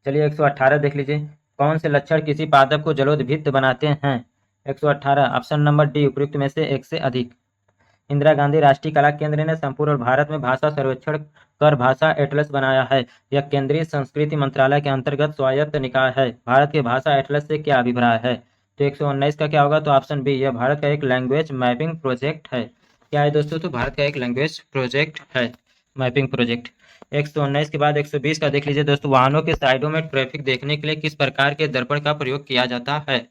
चलिए 118 देख लीजिए। कौन से लक्षण किसी पादप को जलोदभिक्त बनाते हैं? 118, ऑप्शन नंबर डी, उपयुक्त में से एक से अधिक। इंदिरा गांधी राष्ट्रीय कला केंद्र ने संपूर्ण भारत में भाषा सर्वेक्षण कर भाषा एटलस बनाया है। यह केंद्रीय संस्कृति मंत्रालय के अंतर्गत स्वायत्त निकाय है। भारत के भाषा एटलस से क्या अभिप्राय है? तो 119 का क्या होगा? तो ऑप्शन बी, यह भारत का एक लैंग्वेज मैपिंग प्रोजेक्ट है। क्या है दोस्तों? तो भारत का एक लैंग्वेज प्रोजेक्ट है, मैपिंग प्रोजेक्ट। 119 के बाद 120 का देख लीजिए दोस्तों। वाहनों के साइडों में ट्रैफिक देखने के लिए किस प्रकार के दर्पण का प्रयोग किया जाता है?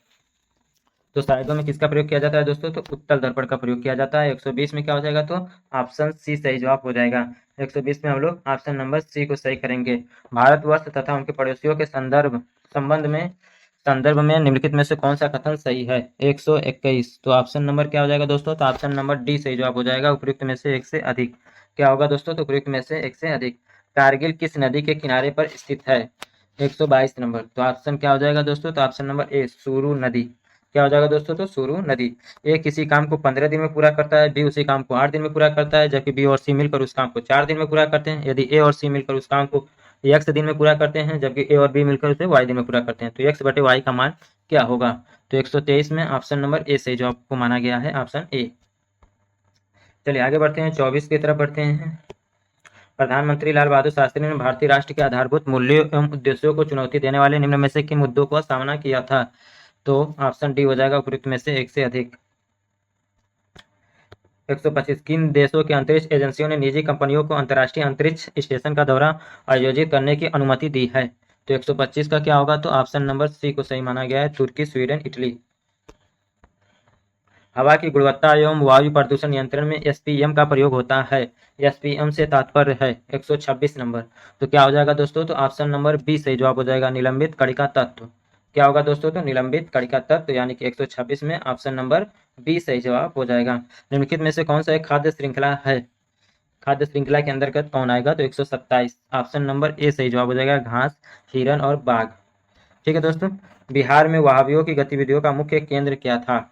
तो साइडों में किसका प्रयोग किया जाता है दोस्तों? तो उत्तल दर्पण का प्रयोग किया जाता है। 120 में क्या हो जाएगा? तो ऑप्शन सी सही जवाब हो जाएगा। 120 में हम लोग ऑप्शन नंबर सी को सही करेंगे। भारतवर्ष तथा उनके पड़ोसियों के संदर्भ में निम्नलिखित में से कौन सा कथन सही है? 121, तो ऑप्शन नंबर क्या हो जाएगा दोस्तों? तो ऑप्शन नंबर डी सही जवाब हो जाएगा, उपयुक्त में से एक से अधिक। क्या होगा दोस्तों? तो उपयुक्त में से एक से अधिक। कारगिल किस नदी के किनारे पर स्थित है? 122 नंबर, तो ऑप्शन क्या हो जाएगा दोस्तों? तो ऑप्शन नंबर ए, सुरू नदी। क्या हो जाएगा दोस्तों? तो सुरू नदी। ए किसी काम को 15 दिन में पूरा करता है, बी उसी काम को 8 दिन में पूरा करता है, जबकि बी और सी मिलकर उस काम को 4 दिन में पूरा करते हैं। यदि ए और सी मिलकर उस काम को x दिन में पूरा करते हैं, जबकि ए और बी मिलकर उसे y दिन में पूरा करते हैं, तो x बटे y का मान क्या होगा? तो 123 में ऑप्शन नंबर ए सही जवाब को माना गया है, ऑप्शन ए। चलिए आगे बढ़ते हैं, 24 की तरफ बढ़ते हैं। प्रधानमंत्री लाल बहादुर शास्त्री ने भारतीय राष्ट्र के आधारभूत मूल्यों एवं उद्देश्यों को चुनौती देने वाले निम्न में से किन मुद्दों का सामना किया था? तो ऑप्शन डी हो जाएगा, उपयुक्त में से एक से अधिक। 125, किन देशों की अंतरिक्ष एजेंसियों ने निजी कंपनियों को अंतर्राष्ट्रीय अंतरिक्ष स्टेशन का दौरा आयोजित करने की अनुमति दी है? तो 125 का क्या होगा? तो ऑप्शन नंबर सी को सही माना गया है, तुर्की, स्वीडन, इटली। हवा की गुणवत्ता एवं वायु प्रदूषण नियंत्रण में एसपीएम का प्रयोग होता है। एसपीएम से तात्पर्य है 126 नंबर, तो क्या हो जाएगा दोस्तों? तो ऑप्शन नंबर बी सही जवाब हो जाएगा, निलंबित कणिका तत्व। क्या होगा दोस्तों? तो निलंबित कणिका तत्व, यानी कि 126 में ऑप्शन नंबर बी सही जवाब हो जाएगा। निम्नलिखित में से कौन सा एक खाद्य श्रृंखला है? खाद्य श्रृंखला के अंतर्गत कौन आएगा? तो 127, ऑप्शन नंबर ए सही जवाब हो जाएगा, घास, हिरन और बाघ। ठीक है दोस्तों, बिहार में वहाबियों की गतिविधियों का मुख्य केंद्र क्या था?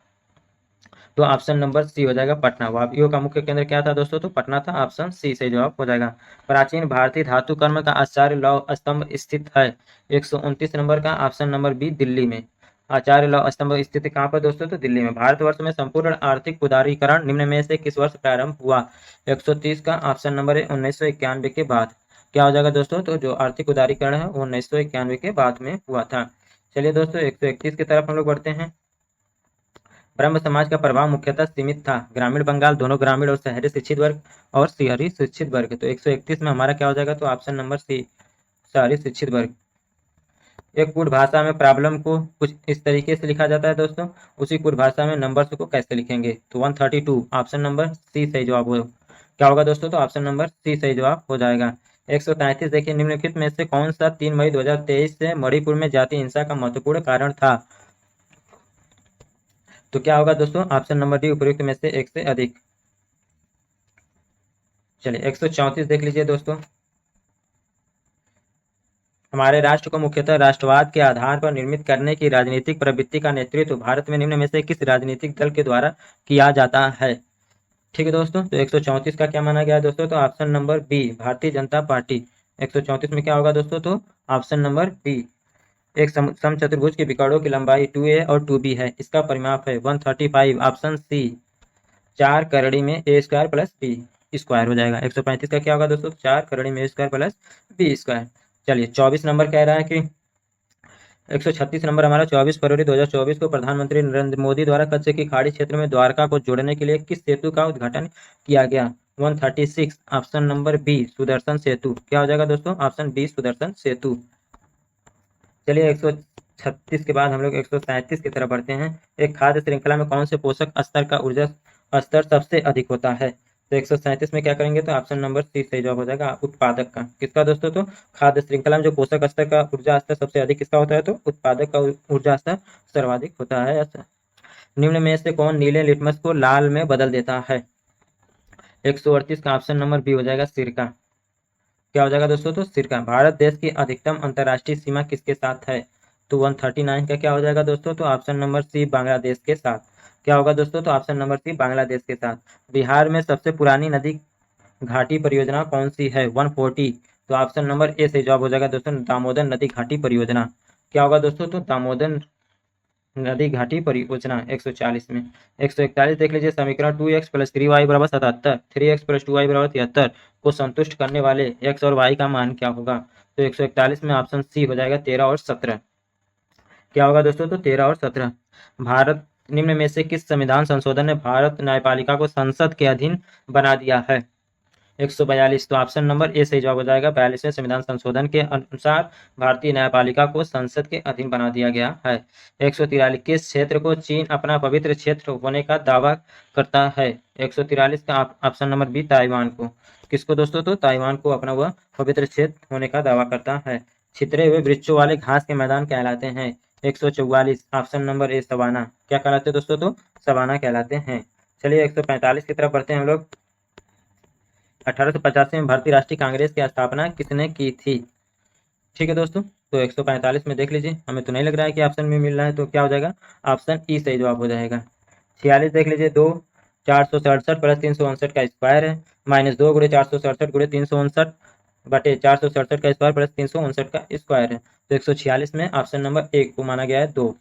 तो ऑप्शन नंबर सी हो जाएगा, पटना। वापियों का मुख्य केंद्र क्या था दोस्तों? तो पटना था, ऑप्शन सी से जवाब हो जाएगा। प्राचीन भारतीय धातु कर्म का आचार्य लौह स्तंभ स्थित है? 129 नंबर का ऑप्शन नंबर बी, दिल्ली में। आचार्य लौह स्तंभ स्थित कहाँ पर दोस्तों? तो दिल्ली में। भारतवर्ष में संपूर्ण आर्थिक उदारीकरण निम्न में से किस वर्ष प्रारंभ हुआ? 130 का ऑप्शन नंबर है 1991 के बाद। क्या हो जाएगा दोस्तों? तो जो आर्थिक उदारीकरण है वो 1991 के बाद में हुआ था। चलिए दोस्तों 131 की तरफ हम लोग बढ़ते हैं। ब्रह्म समाज का प्रभाव मुख्यतः सीमित था। ग्रामीण बंगाल, दोनों ग्रामीण और शहरी शिक्षित वर्ग और शहरी शिक्षित वर्ग। तो 131 में हमारा क्या हो जाएगा? तो ऑप्शन नंबर सी, शहरी शिक्षित वर्ग। एक कूट भाषा में प्रॉब्लम को कुछ इस तरीके से लिखा जाता है दोस्तों, उसी कूट भाषा में नंबर्स को कैसे लिखेंगे? तो 132 ऑप्शन नंबर सी सही जवाब हो। क्या होगा दोस्तों? तो ऑप्शन नंबर सी सही जवाब हो जाएगा। 133 देखिए, निम्नलिखित में से कौन सा 3 मई 2023 से मणिपुर में जाति हिंसा का महत्वपूर्ण कारण था? तो क्या होगा दोस्तों? ऑप्शन नंबर डी, उपयुक्त में से एक से अधिक। चलिए 134 देख लीजिए दोस्तों। हमारे राष्ट्र को मुख्यतः राष्ट्रवाद के आधार पर निर्मित करने की राजनीतिक प्रवृत्ति का नेतृत्व भारत में निम्न में से किस राजनीतिक दल के द्वारा किया जाता है? ठीक है दोस्तों, तो 134 का क्या माना गया है दोस्तों? तो option number B, Bharatiya Janata party. 134 में क्या होगा दोस्तों? तो ऑप्शन नंबर बी। एक समचतुर्भुज के विकर्णों की लंबाई 2a और 2b है, इसका परिमाप है 135। ऑप्शन सी, 4 करड़ी में a square plus b square हो जाएगा। 135 का क्या होगा दोस्तों? 4 करड़ी में a square plus b square. चलिए 24 नंबर कह रहा है कि 136 नंबर हमारा 24 फरवरी 2024 को प्रधानमंत्री नरेंद्र मोदी द्वारा कच्छ की खाड़ी क्षेत्र में द्वारका को जोड़ने के लिए किस सेतु का उद्घाटन किया गया? 136 ऑप्शन नंबर बी, सुदर्शन सेतु। क्या हो जाएगा दोस्तों? ऑप्शन बी, सुदर्शन सेतु। चलिए 136 के बाद हम लोग 137 की तरफ बढ़ते हैं। एक खाद्य श्रृंखला में कौन से पोषक स्तर का ऊर्जा स्तर सबसे अधिक होता है? तो 137 में क्या करेंगे? तो ऑप्शन नंबर सी सही जवाब हो जाएगा, उत्पादक का। किसका दोस्तों? तो खाद्य श्रृंखला में जो पोषक स्तर का ऊर्जा स्तर सबसे अधिक किसका होता है? तो उत्पादक का ऊर्जा स्तर सर्वाधिक होता है। निम्न में से कौन नीले लिटमस को लाल में बदल देता है? 138 का ऑप्शन नंबर बी हो जाएगा, सिरका। क्या हो जाएगा दोस्तों? तो सिरका। भारत देश की अधिकतम अंतर्राष्ट्रीय सीमा किसके साथ है? तो 139 का क्या हो जाएगा दोस्तों? तो ऑप्शन नंबर सी, बांग्लादेश के साथ। क्या होगा दोस्तों? तो ऑप्शन नंबर सी, बांग्लादेश के साथ। बिहार में सबसे पुरानी नदी घाटी परियोजना कौन सी है? 140। तो ऑप्शन नंबर ए से जवाब हो जाएगा दोस्तों, दामोदर नदी घाटी परियोजना। क्या होगा दोस्तों? तो दामोदर नदी घाटी परियोजना। 140 में 141 देख लीजिए, समीकरण 2x प्लस 3y बराबर 77, 3x प्लस 2y बराबर 73 को संतुष्ट करने वाले x और y का मान क्या होगा? तो 141 में ऑप्शन सी हो जाएगा, 13 और 17। क्या होगा दोस्तों? तो 13 और 17। भारत निम्न में से किस संविधान संशोधन ने भारत न्यायपालिका को संसद के अधीन बना दिया है? 142। तो ऑप्शन नंबर ए सही जवाब हो जाएगा। 42वें संविधान संशोधन के अनुसार भारतीय न्यायपालिका को संसद के अधीन बना दिया गया है। 143। किस क्षेत्र को चीन अपना पवित्र क्षेत्र होने का दावा करता है? 143 का ऑप्शन नंबर बी, ताइवान को। किसको दोस्तों? तो ताइवान को अपना वह पवित्र क्षेत्र होने का दावा करता है। छितरे हुए वृक्षों वाले घास के मैदान कहलाते हैं। 144 ऑप्शन नंबर ए, सवाना। क्या कहलाते हैं दोस्तों? तो सवाना कहलाते हैं। चलिए 145 की तरफ बढ़ते हैं हम लोग। 1885 में भारतीय राष्ट्रीय कांग्रेस की स्थापना किसने की थी? ठीक है दोस्तों, तो 145 में देख लीजिए, हमें तो नहीं लग रहा है कि ऑप्शन में मिल रहा है, तो क्या हो जाएगा? ऑप्शन ई सही जवाब हो जाएगा। 46 देख लीजिए, 2 467 प्लस 359 का स्क्वायर है, -2 गुणे 467 गुणे 359 बटे 467 का स्क्वायर प्लस 359 का स्क्वायर है। तो 146 में ऑप्शन नंबर ए को माना गया है 2।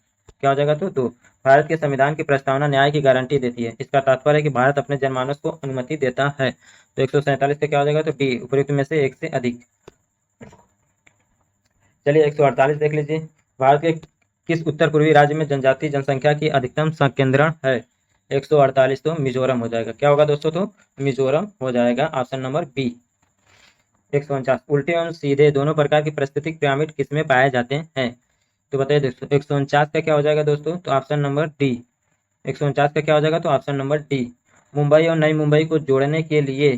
क्या हो जाएगा? तो 2। भारत के संविधान की प्रस्तावना न्याय की गारंटी देती है, इसका तात्पर्य है कि भारत अपने जनमानस को अनुमति देता है। तो 147 का क्या हो जाएगा? तो डी, उपयुक्त में से एक से अधिक। चलिए 148 देख लीजिए, भारत के किस उत्तर पूर्वी राज्य में जनजातीय जनसंख्या की अधिकतम संकेंद्रण है? 148 तो मिजोरम हो जाएगा। क्या होगा दोस्तों? तो मिजोरम हो जाएगा, ऑप्शन नंबर बी। 149 उल्टे एवं सीधे दोनों प्रकार की परिस्थितिक पिरामिड किसमें पाए जाते हैं? तो बताइए दोस्तों 149 का क्या हो जाएगा दोस्तों? तो ऑप्शन नंबर डी। 149 का क्या हो जाएगा? तो ऑप्शन नंबर डी। मुंबई और नई मुंबई को जोड़ने के लिए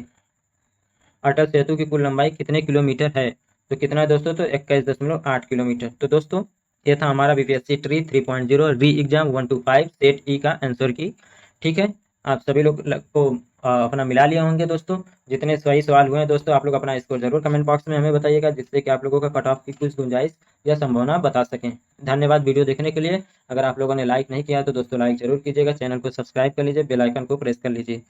अटल सेतु की कुल लंबाई कितने किलोमीटर है? तो कितना है दोस्तों? तो 21.8 किलोमीटर। तो दोस्तों ये था हमारा बीपीएससी ट्री 3.0 री एग्जाम 125 सेट ई का आंसर की। ठीक है, आप सभी लोग को अपना मिला लिया होंगे दोस्तों। जितने सही सवाल हुए हैं दोस्तों, आप लोग अपना स्कोर जरूर कमेंट बॉक्स में हमें बताइएगा, जिससे कि आप लोगों का कट ऑफ की कुछ गुंजाइश या संभावना बता सकें। धन्यवाद वीडियो देखने के लिए। अगर आप लोगों ने लाइक नहीं किया तो दोस्तों लाइक जरूर कीजिएगा, चैनल को सब्सक्राइब कर लीजिए, बेल आइकन को प्रेस कर लीजिए।